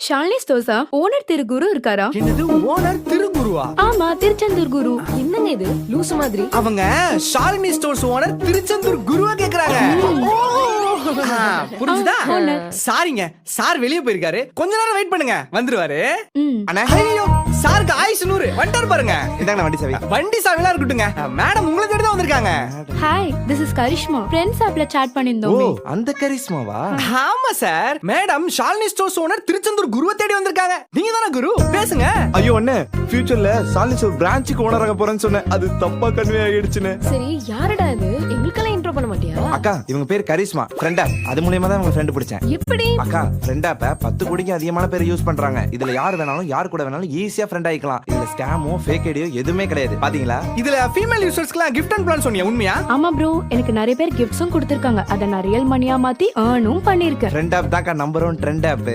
Shalini ஸ்டோர்ஸா owner திரு குரு இருக்காரா? என்னது owner திருக்குருவா? ஆமா, திருச்செந்தூர் குரு. என்னங்க இது லூசு மாதிரி? அவங்க ஷாலினி ஸ்டோர்ஸ் ஓனர் திருச்செந்தூர் குருவா கேக்குறாங்க. புரிஞ்சுதா? சாரிங்க, சார் வெளிய போயிருக்காரு, கொஞ்ச நேரம் வெயிட் பண்ணுங்க, வந்துருவாரு. அண்ணா, ஐயோ சாருக்கு ஆயுசு 100 வந்துட்டாரு பாருங்க. இந்தாங்க வண்டி சாவி. வண்டி சாவிலாம் இருக்கட்டுங்க, மேடம் உங்களை தேடி தான் வந்திருக்காங்க. Hi, this is Karishma. Friends ஆப்ல சாட் ஓ, பண்ணிருந்தோமே. அந்த கரிஷ்மாவா? ஆமா sir, madam Shalini stores owner Tiruchendur குருவை தேடி வந்திருக்காங்க. நீங்க தானே குரு? பேசுங்க. ஐயோ அண்ணே, ஃபியூச்சர்ல சாலினி ஸ்டோர் பிரான்ச்சுக்கு ஓனர் ஆக போறேன்னு சொன்னேன், அது தப்பா கன்வே ஆயிடுச்சுன்னு. சரி, யாருடா இது? எங்களுக்கெல்லாம் இன்ட்ரோ பண்ண மாட்டியா? அக்கா, இவங்க பேர் கரிஷ்மா, ஃப்ரெண்ட் ஆப். அது மூலமா தான் இவங்க ஃப்ரெண்ட் பிடிச்சேன். எப்படி? அக்கா, ஃப்ரெண்ட் ஆப்ப 10 கோடிக்கு அதிகமான பேர் யூஸ் பண்றாங்க. இதுல யார் வேணாலும் யார் கூட வேணாலும் ஈஸியா ஃப்ரெண்ட் ஆயிக்கலாம். இதுல ஸ்கேமோ ஃபேக் ஐடியோ எதுவுமே கிடையாது. பாத்தீங்களா? இதுல ஃபீமேல் யூசர்ஸ்க்குலாம் கிஃப்ட் அண்ட் பிளான் சொன்னீங்க, உண்மையா? ஆமா ப்ரோ, எனக்கு நிறைய பேர் கிஃப்ட்ஸும் கொடுத்திருக்காங்க. அத நான் ரியல் மணியா மாத்தி ஏர்னும் பண்ணிருக்கேன். ஃப்ரெண்ட் ஆப் தான்க்கா நம்பர் 1 ட்ரெண்ட் ஆப்.